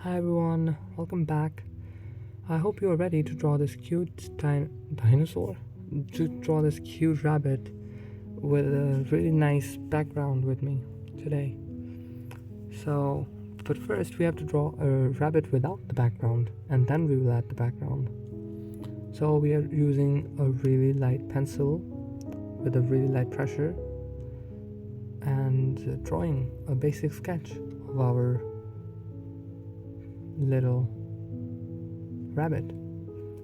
Hi everyone, welcome back. I hope you are ready to draw this cute dinosaur, to draw this cute rabbit with a really nice background with me today. So, but first we have to draw a rabbit without the background and then we will add the background. So we are using a really light pencil with a really light pressure and drawing a basic sketch of our little rabbit.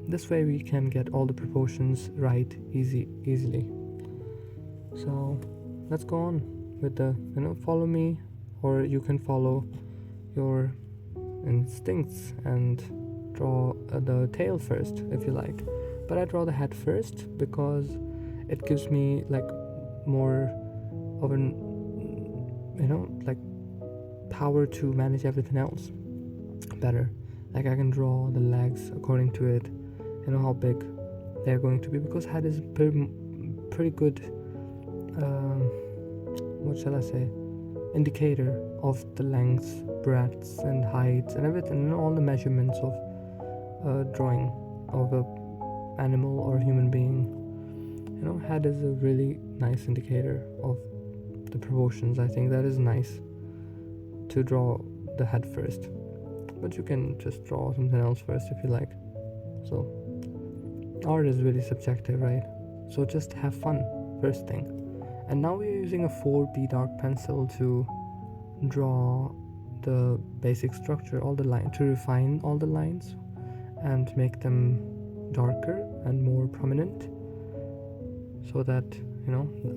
This way we can get all the proportions right easily. So let's go on with the follow me, or you can follow your instincts and draw the tail first if you like. But I draw the head first because it gives me like more of an like power to manage everything else better. Like I can draw the legs according to it, how big they're going to be, because head is pretty good what shall I say, indicator of the lengths, breadths and heights and everything, all the measurements of drawing of a animal or human being. Head is a really nice indicator of the proportions. I think that is nice to draw the head first, but you can just draw something else first if you like. So art is really subjective, right? So just have fun first thing. And now we're using a 4B dark pencil to draw the basic structure, all the line, to refine all the lines and make them darker and more prominent, so that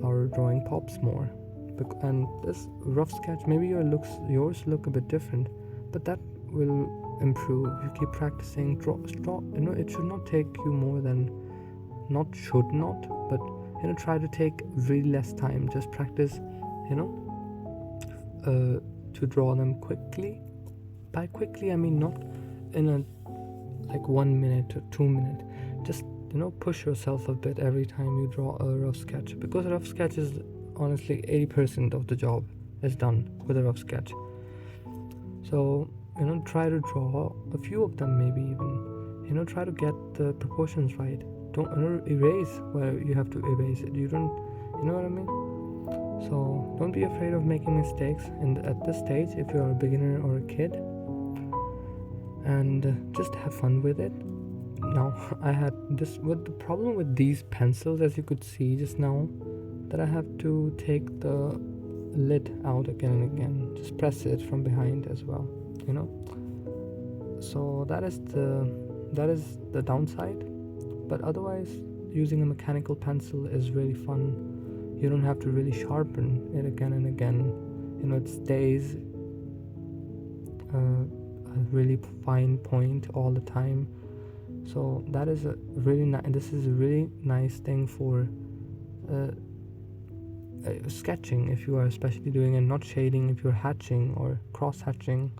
our drawing pops more. And this rough sketch, maybe yours look a bit different, but that will improve. You keep practicing. Draw. It should not take you more than, but try to take really less time. Just practice. To draw them quickly. By quickly, I mean not in a like 1 minute or 2 minutes. Just push yourself a bit every time you draw a rough sketch, because a rough sketch is honestly 80% of the job is done with a rough sketch. So try to draw a few of them, maybe even try to get the proportions right. Don't erase where you have to erase it. You don't, what I mean. So don't be afraid of making mistakes at this stage if you're a beginner or a kid, and just have fun with it. Now I had this with the problem with these pencils, as you could see just now, that I have to take the lid out again and again. Just press it from behind as well, so that is the downside. But otherwise, using a mechanical pencil is really fun. You don't have to really sharpen it again and again. It stays a really fine point all the time. So that is this is a really nice thing for sketching, if you are especially doing, and not shading if you're hatching or cross hatching.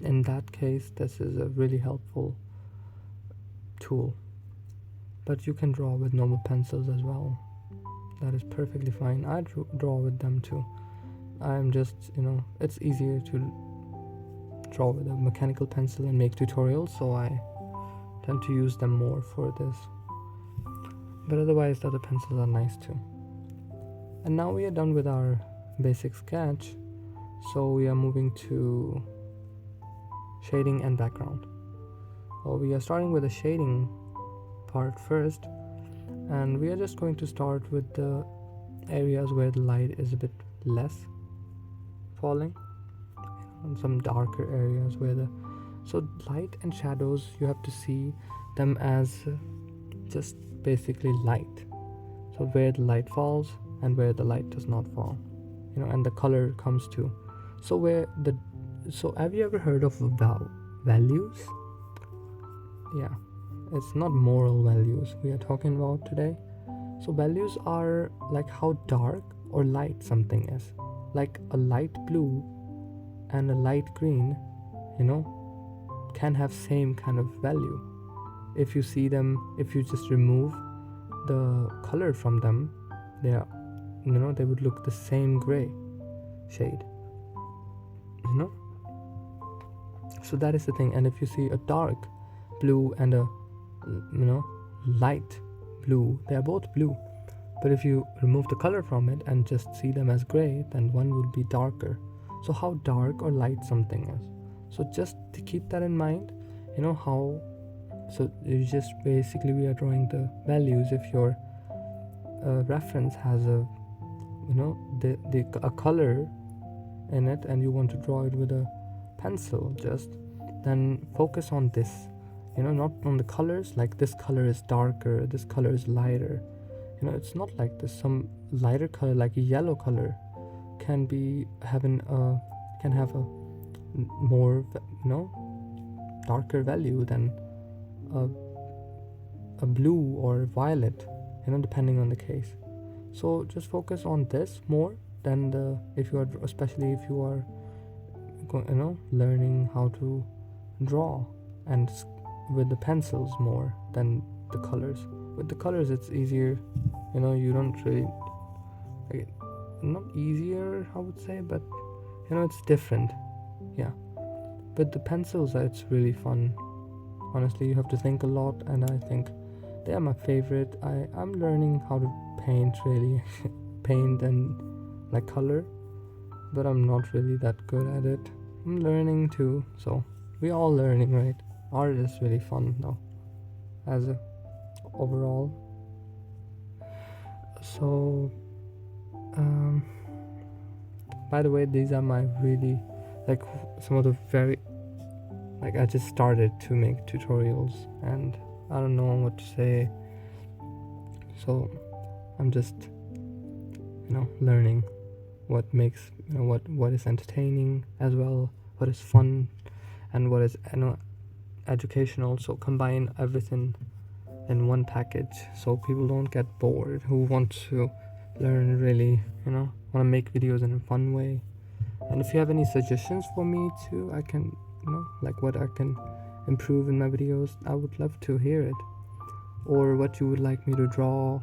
In that case, this is a really helpful tool. But you can draw with normal pencils as well. That is perfectly fine. I draw with them too. I'm just it's easier to draw with a mechanical pencil and make tutorials, so I tend to use them more for this. But otherwise, the other pencils are nice too. And now we are done with our basic sketch, so we are moving to shading and background. We are starting with the shading part first, and we are just going to start with the areas where the light is a bit less falling, and some darker areas where so light and shadows, you have to see them as just basically light. So where the light falls and where the light does not fall, and the color comes too. So have you ever heard of values? Yeah, it's not moral values we are talking about today. So values are like how dark or light something is. Like a light blue and a light green, can have same kind of value. If you see them, if you just remove the color from them, they would look the same gray shade. So that is the thing. And if you see a dark blue and a light blue, they are both blue, but if you remove the color from it and just see them as gray, then one will be darker. So how dark or light something is, so just to keep that in mind, how. So you just basically, we are drawing the values. If your reference has a a color in it and you want to draw it with a pencil, just then focus on this, not on the colors, like this color is darker, this color is lighter. It's not like this. Some lighter color, like a yellow color, can have a more darker value than a blue or violet, depending on the case. So just focus on this more than especially if you are learning how to draw and with the pencils more than the colors. With the colors it's easier, you don't really, not easier I would say, but it's different. Yeah, with the pencils it's really fun. Honestly, you have to think a lot, and I think they are my favorite. I'm learning how to paint, really. Paint and like color, but I'm not really that good at it. I'm learning too, so we're all learning, right? Art is really fun though, as a overall. So by the way, these are my really some of the very, I just started to make tutorials and I don't know what to say, so I'm just learning what makes what is entertaining as well, what is fun, and what is educational. So combine everything in one package so people don't get bored, who want to learn, really want to make videos in a fun way. And if you have any suggestions for me too, I can what I can improve in my videos, I would love to hear it, or what you would like me to draw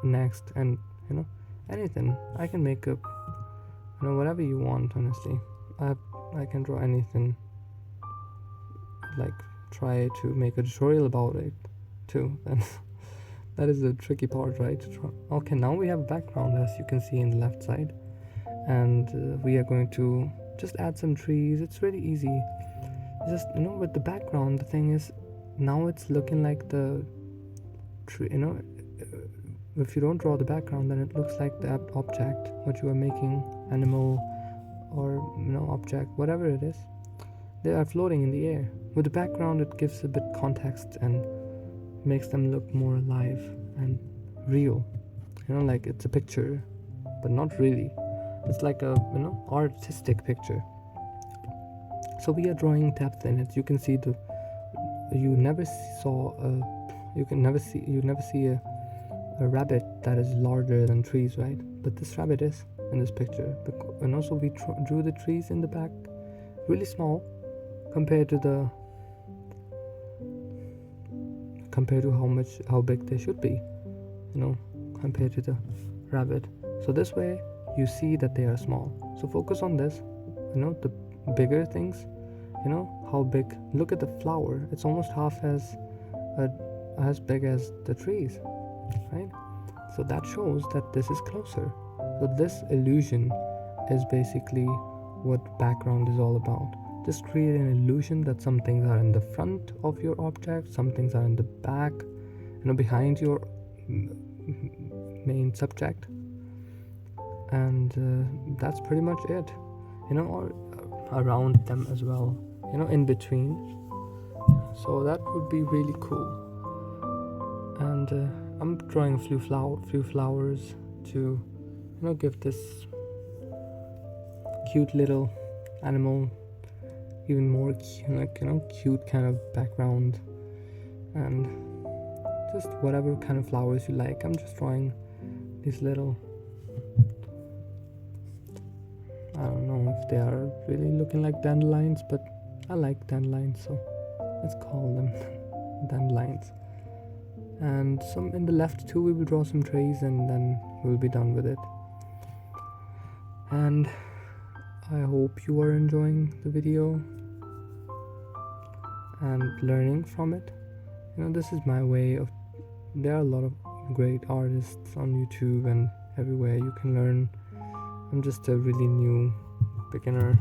next, and anything. I can make up whatever you want. Honestly, I can draw anything. Try to make a tutorial about it too, and that is the tricky part, right? Okay, now we have a background, as you can see in the left side, and we are going to just add some trees. It's really easy. Just with the background, the thing is, now it's looking like the tree. If you don't draw the background, then it looks like the object what you are making, animal or object, whatever it is, they are floating in the air. With the background, it gives a bit context and makes them look more alive and real, like it's a picture, but not really. It's like a artistic picture. So we are drawing depth in it. You can see you never see a rabbit that is larger than trees, right? But this rabbit is in this picture, and also we drew the trees in the back really small compared to how big they should be, compared to the rabbit. So this way you see that they are small. So focus on this, the bigger things, how big. Look at the flower, it's almost half as big as the trees, right? So that shows that this is closer. So this illusion is basically what background is all about. Just create an illusion that some things are in the front of your object, some things are in the back, behind your main subject, and that's pretty much it, or around them as well, in between. So that would be really cool. And I'm drawing a few flowers to give this cute little animal even more cute kind of background, and just whatever kind of flowers you like. I'm just drawing these little, I don't know if they are really looking like dandelions, but I like dandelions, so let's call them dandelions. And some in the left too, we will draw some trees and then we'll be done with it. And I hope you are enjoying the video. and learning from it. This is my way of. There are a lot of great artists on YouTube and everywhere you can learn. I'm just a really new beginner,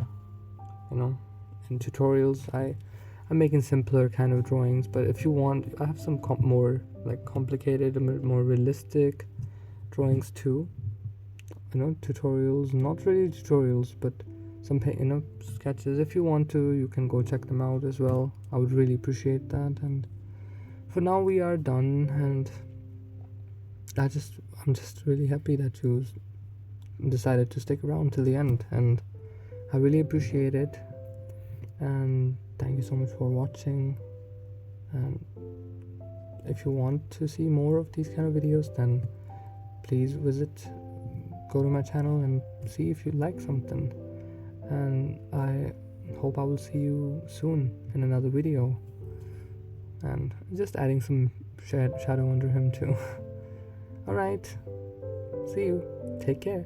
in tutorials. I'm making simpler kind of drawings, but if you want, I have some more like complicated, more realistic drawings too. Tutorials, not really tutorials, but some sketches. If you want to, you can go check them out as well. I would really appreciate that. And for now we are done, and I'm just really happy that you decided to stick around till the end, and I really appreciate it. And thank you so much for watching. And if you want to see more of these kind of videos, then please go to my channel and see if you like something. And I hope I will see you soon in another video, and just adding some shadow under him too. Alright, see you, take care.